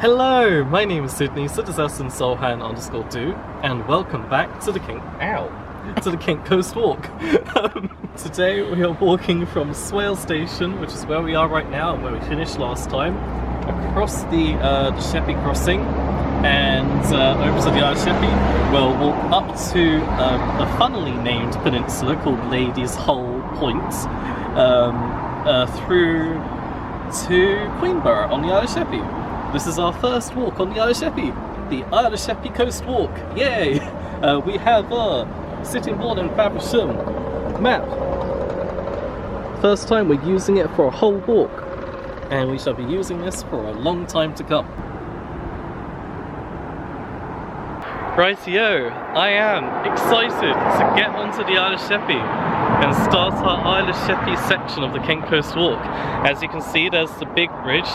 Hello, my name is Sydney, Citizen_Solhan_2, and welcome back to the Kent Coast Walk. Today we are walking from Swale Station, which is where we are right now and where we finished last time, across the Sheppey crossing and over to the Isle of Sheppey. We'll walk up to a funnily named peninsula called Ladies Hole Point, through to Queenborough on the Isle of Sheppey. This is our first walk on the Isle of Sheppey, the Isle of Sheppey Coast Walk. Yay! We have our Sitting Bull and Faversham map. First time we're using it for a whole walk, and we shall be using this for a long time to come. Rightio, I am excited to get onto the Isle of Sheppey and start our Isle of Sheppey section of the Kent Coast Walk. As you can see, there's the big bridge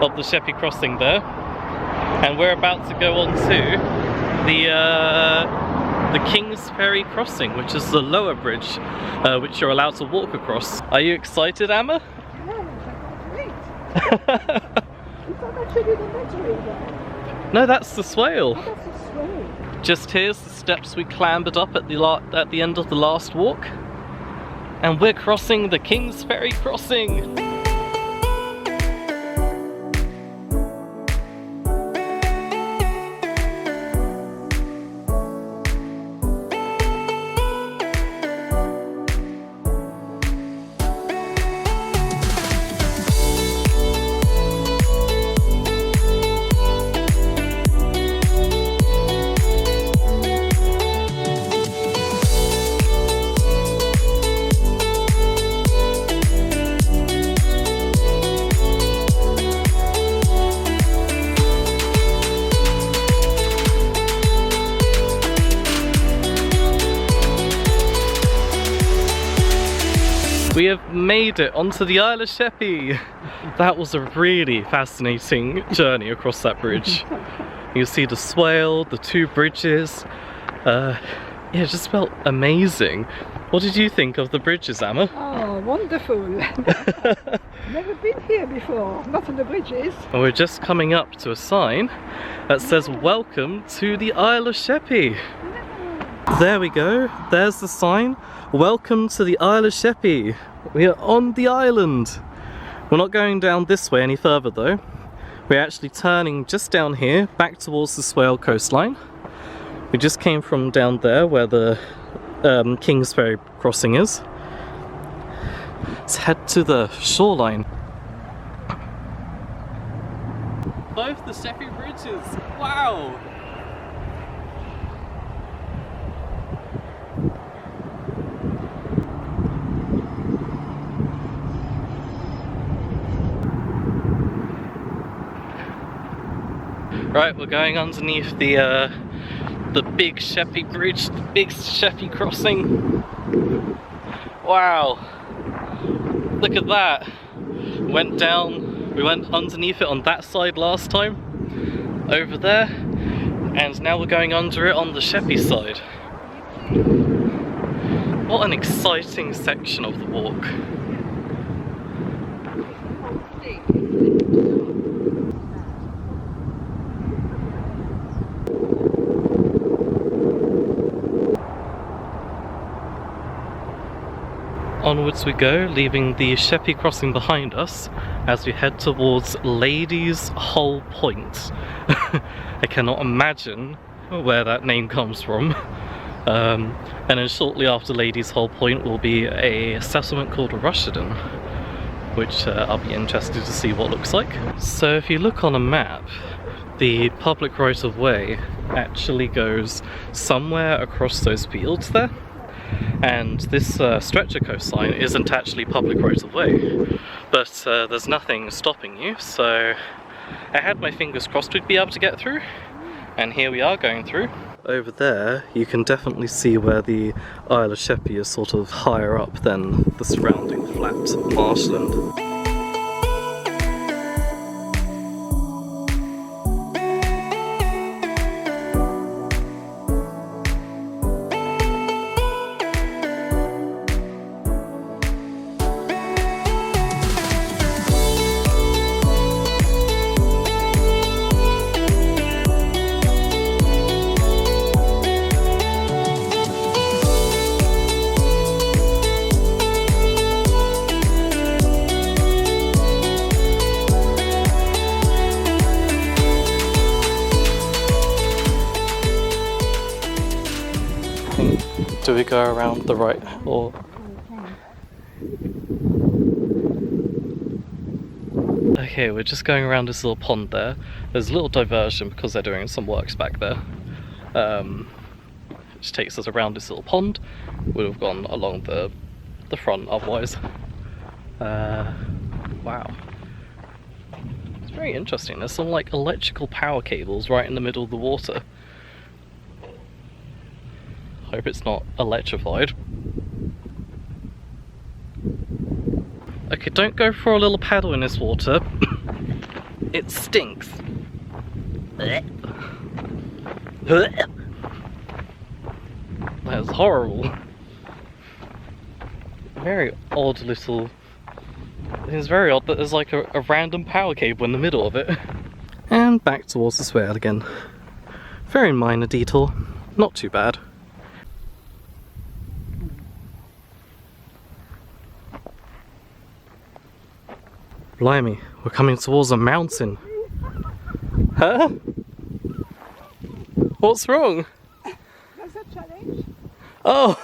of the Sheppey crossing there, and we're about to go on to the King's Ferry crossing, which is the lower bridge which you're allowed to walk across. Are you excited, Amma? Yeah, I can't wait. Is that actually the next river? No, that's the Swale. Oh, that's the Swale. Just here's the steps we clambered up at the end of the last walk, and we're crossing the King's Ferry crossing. We have made it onto the Isle of Sheppey. That was a really fascinating journey across that bridge. You see the Swale, the two bridges. Yeah, it just felt amazing. What did you think of the bridges, Amma? Oh, wonderful. Never been here before, not on the bridges. And we're just coming up to a sign that says "Welcome to the Isle of Sheppey." There we go, there's the sign. Welcome to the Isle of Sheppey. We are on the island. We're not going down this way any further though. We're actually turning just down here, back towards the Swale coastline. We just came from down there where the King's Ferry crossing is. Let's head to the shoreline. Both the Sheppey bridges, wow! Right, we're going underneath the big Sheppey bridge, the big Sheppey crossing. Wow, look at that. We went underneath it on that side last time, over there, and now we're going under it on the Sheppey side. What an exciting section of the walk. Onwards we go, leaving the Sheppey crossing behind us as we head towards Ladies Hole Point. I cannot imagine where that name comes from. And then shortly after Ladies Hole Point will be a settlement called Rusheden, which I'll be interested to see what it looks like. So if you look on a map, the public right-of-way actually goes somewhere across those fields there. And this stretch of coastline isn't actually public right-of-way, but there's nothing stopping you, so I had my fingers crossed we'd be able to get through, and here we are going through. Over there you can definitely see where the Isle of Sheppey is sort of higher up than the surrounding flat marshland. Should we go around the right or? Okay, we're just going around this little pond there. There's a little diversion because they're doing some works back there. Which takes us around this little pond. Would have gone along the front otherwise. Wow. It's very interesting. There's some like electrical power cables right in the middle of the water. Hope it's not electrified. Okay, don't go for a little paddle in this water. It stinks. That's horrible. Very odd little... It's very odd that there's like a random power cable in the middle of it. And back towards the swale again. Very minor detour, not too bad. Blimey, we're coming towards a mountain. Huh? What's wrong? That's a challenge. Oh!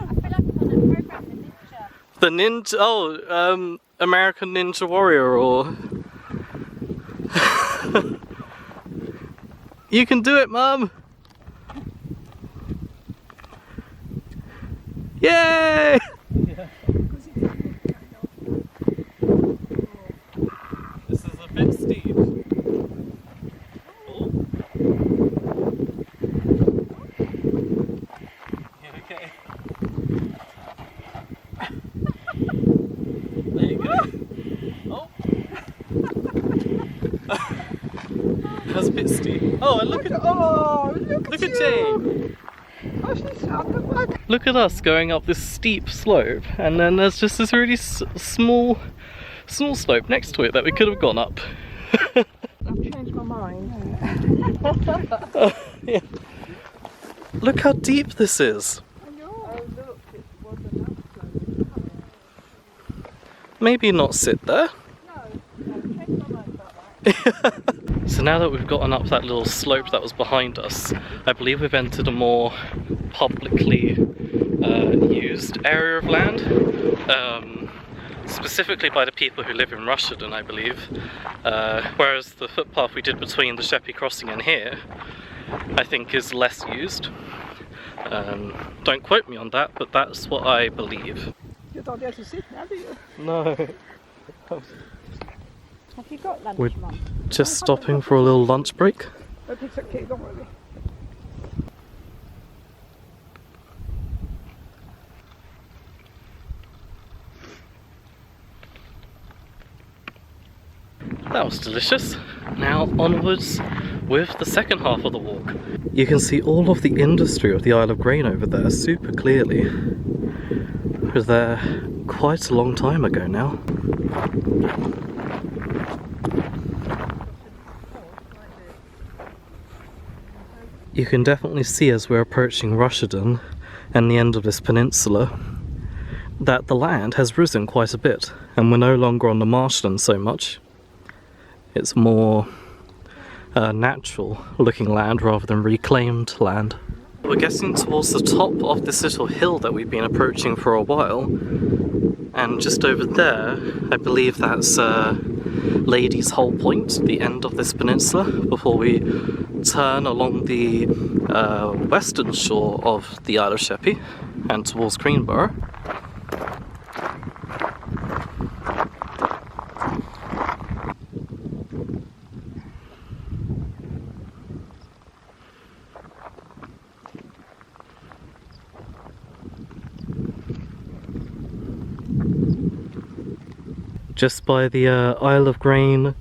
I feel like I'm on a program with Ninja. The ninja... Oh, American Ninja Warrior or... You can do it, Mum! Yay! This is a bit steep. Oh. Okay. There you go. Oh. That's a bit steep. Oh, and look at Look at Jane. you. Oh, she's out the way. Look at us going up this steep slope, and then there's just this really small slope next to it that we could have gone up. I've changed my mind. Yeah. Look how deep this is. I know. Oh, look, it was an upslope. Maybe not sit there. No, I've changed my mind about that. So now that we've gotten up that little slope that was behind us, I believe we've entered a more publicly used area of land, specifically by the people who live in Rushden, I believe, whereas the footpath we did between the Sheppey Crossing and here, I think is less used. Don't quote me on that, but that's what I believe. You don't dare to sit now, do you? No. Have you got lunch, We're Mum? just stopping for a little lunch break. But it's okay, don't worry. That was delicious. Now onwards with the second half of the walk. You can see all of the industry of the Isle of Grain over there super clearly. I was there quite a long time ago now. You can definitely see as we're approaching Rushden and the end of this peninsula that the land has risen quite a bit, and we're no longer on the marshland so much. It's more natural looking land rather than reclaimed land. We're getting towards the top of this little hill that we've been approaching for a while, and just over there I believe that's Lady's Hole Point, the end of this peninsula, before we turn along the western shore of the Isle of Sheppey and towards Greenborough. Just by the Isle of Grain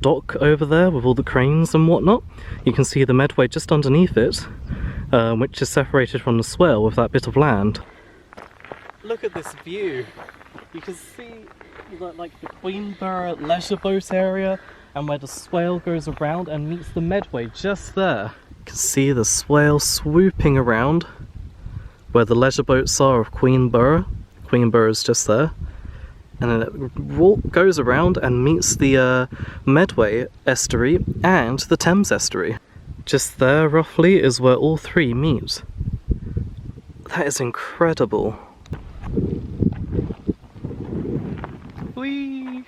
dock over there with all the cranes and whatnot, you can see the Medway just underneath it, which is separated from the swale with that bit of land. Look at this view. You can see like the Queenborough leisure boat area and where the swale goes around and meets the Medway just there. You can see the swale swooping around where the leisure boats are of Queenborough. Queenborough is just there. And then it goes around and meets the Medway estuary and the Thames estuary. Just there, roughly, is where all three meet. That is incredible. Whee!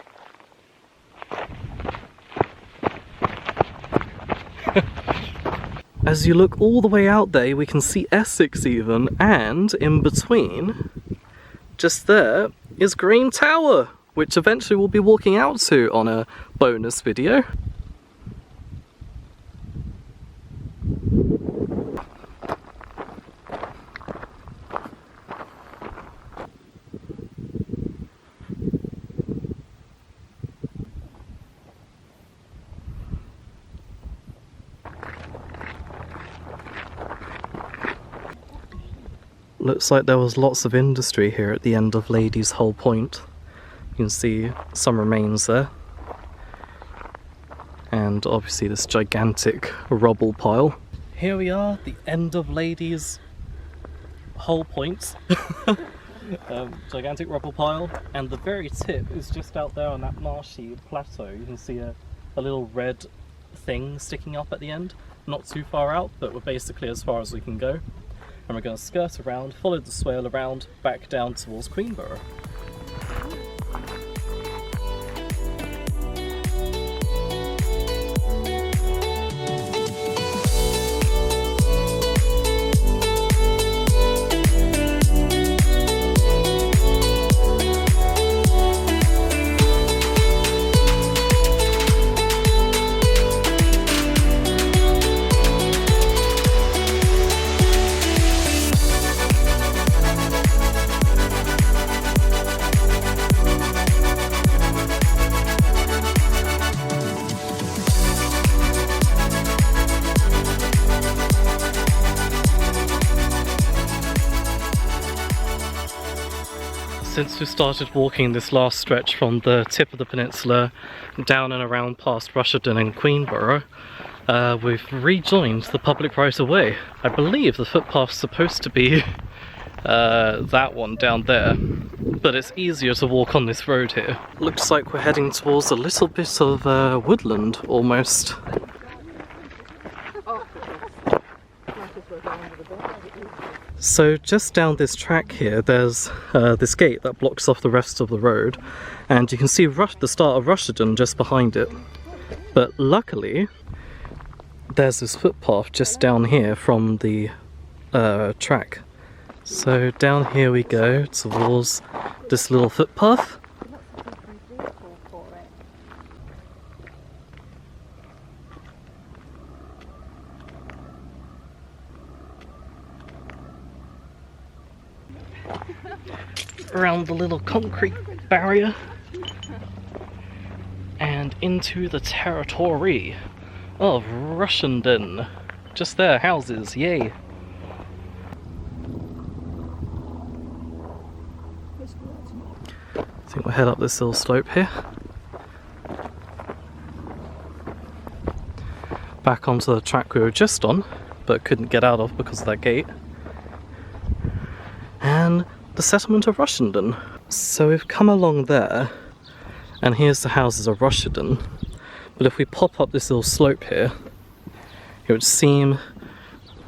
As you look all the way out there, we can see Essex even, and in between, just there, is Green Tower, which eventually we'll be walking out to on a bonus video. Looks like there was lots of industry here at the end of Ladies Hole Point. You can see some remains there. And obviously this gigantic rubble pile. Here we are, the end of Ladies Hole Point. Gigantic rubble pile. And the very tip is just out there on that marshy plateau. You can see a little red thing sticking up at the end. Not too far out, but we're basically as far as we can go. And we're going to skirt around, follow the swale around, back down towards Queenborough. Since we started walking this last stretch from the tip of the peninsula down and around past Rusherden and Queenborough, we've rejoined the public right of way. I believe the footpath's supposed to be that one down there, but it's easier to walk on this road here. Looks like we're heading towards a little bit of woodland almost. So just down this track here, there's this gate that blocks off the rest of the road, and you can see the start of Rusherden just behind it. But luckily, there's this footpath just down here from the track. So down here we go towards this little footpath. Around the little concrete barrier and into the territory of Rusherden. Just there, houses, yay! I think we'll head up this little slope here. Back onto the track we were just on, but couldn't get out of because of that gate. And the settlement of Rusherden. So we've come along there, and here's the houses of Rusherden. But if we pop up this little slope here, it would seem,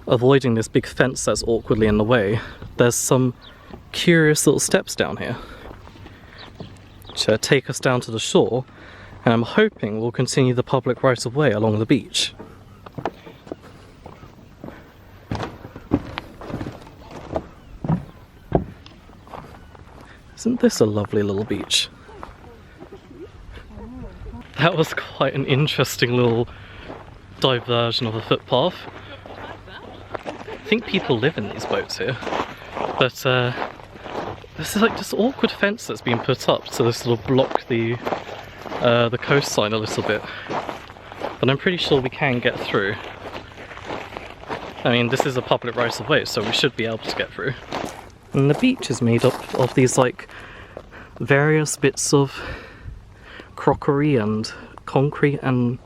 avoiding this big fence that's awkwardly in the way, there's some curious little steps down here, which take us down to the shore, and I'm hoping we'll continue the public right of way along the beach. Isn't this a lovely little beach? That was quite an interesting little diversion of a footpath. I think people live in these boats here, but this is like this awkward fence that's been put up to sort of block the coastline a little bit. But I'm pretty sure we can get through. I mean, this is a public right of way, so we should be able to get through. And the beach is made up of these like various bits of crockery and concrete and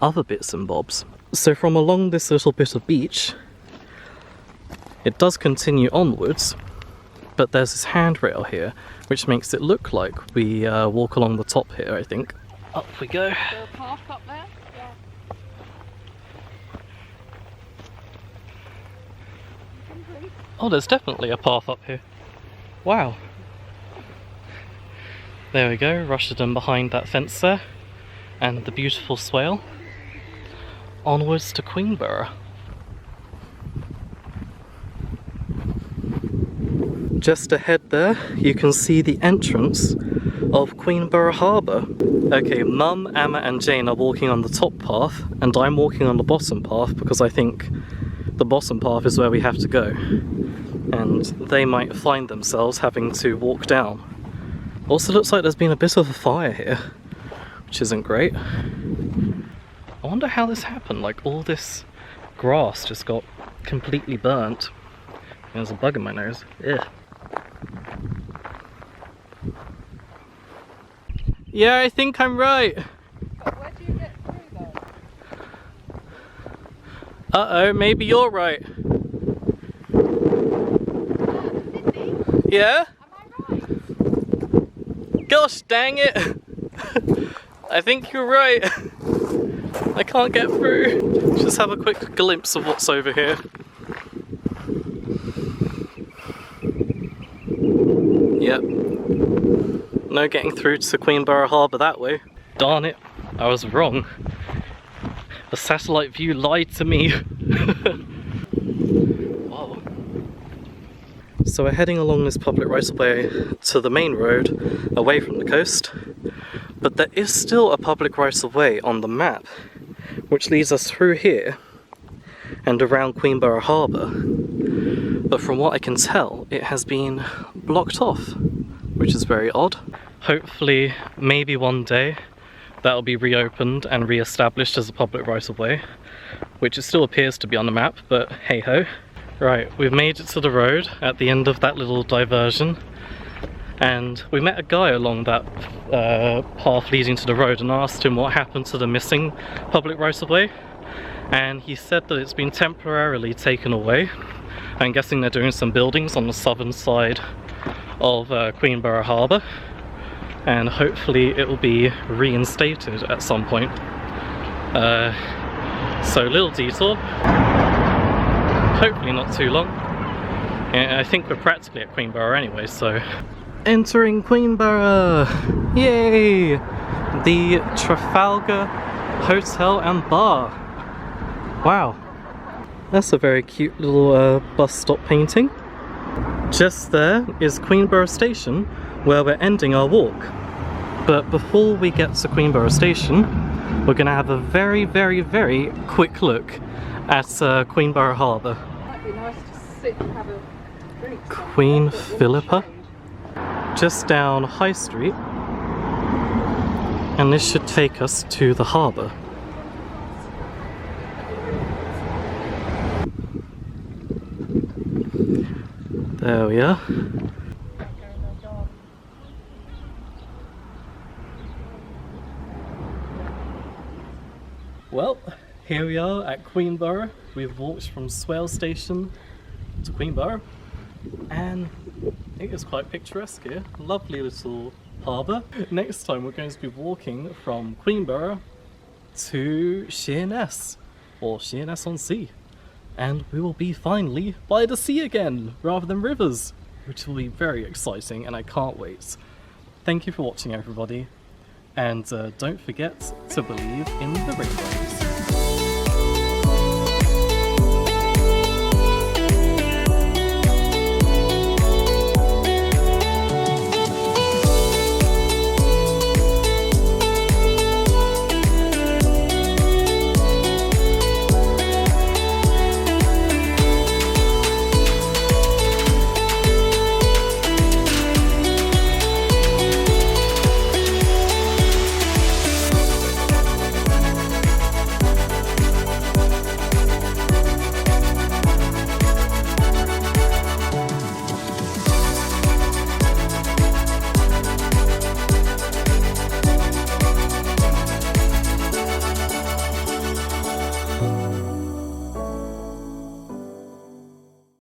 other bits and bobs. So from along this little bit of beach, it does continue onwards, but there's this handrail here, which makes it look like we walk along the top here, I think. Up we go. Is there a park up there? Yeah. Oh, there's definitely a path up here. Wow. There we go, Rusherden behind that fence there. And the beautiful swale. Onwards to Queenborough. Just ahead there, you can see the entrance of Queenborough Harbour. Okay, Mum, Emma and Jane are walking on the top path, and I'm walking on the bottom path because I think the bottom path is where we have to go. And they might find themselves having to walk down. Also looks like there's been a bit of a fire here, which isn't great. I wonder how this happened, like all this grass just got completely burnt. There's a bug in my nose. Ugh. Yeah, I think I'm right. But where do you get through though? Uh-oh, maybe you're right. Yeah? Am I right? Gosh dang it! I think you're right. I can't get through. Just have a quick glimpse of what's over here. Yep. No getting through to Queenborough Harbour that way. Darn it, I was wrong. The satellite view lied to me. Whoa. So we're heading along this public right-of-way to the main road, away from the coast. But there is still a public right-of-way on the map, which leads us through here and around Queenborough Harbour. But from what I can tell, it has been blocked off, which is very odd. Hopefully, maybe one day, that'll be reopened and re-established as a public right-of-way, which it still appears to be on the map, but hey-ho. Right, we've made it to the road at the end of that little diversion, and we met a guy along that path leading to the road and asked him what happened to the missing public right-of-way, and he said that it's been temporarily taken away. I'm guessing they're doing some buildings on the southern side of Queenborough Harbour, and hopefully it will be reinstated at some point. So little detour, hopefully not too long. Yeah, I think we're practically at Queenborough anyway, so. Entering Queenborough! Yay! The Trafalgar Hotel and Bar. Wow. That's a very cute little bus stop painting. Just there is Queenborough Station, where we're ending our walk. But before we get to Queenborough Station, we're going to have a very, very, very quick look at Queenborough Harbour. Might be nice to sit and have a drink. Queen Philippa, just down High Street, and this should take us to the harbour. There we are. Well, here we are at Queenborough. We've walked from Swale Station to Queenborough, and I think it's quite picturesque here. Lovely little harbour. Next time we're going to be walking from Queenborough to Sheerness, or Sheerness-on-Sea. And we will be finally by the sea again, rather than rivers, which will be very exciting, and I can't wait. Thank you for watching, everybody, and don't forget to believe in the rainbows.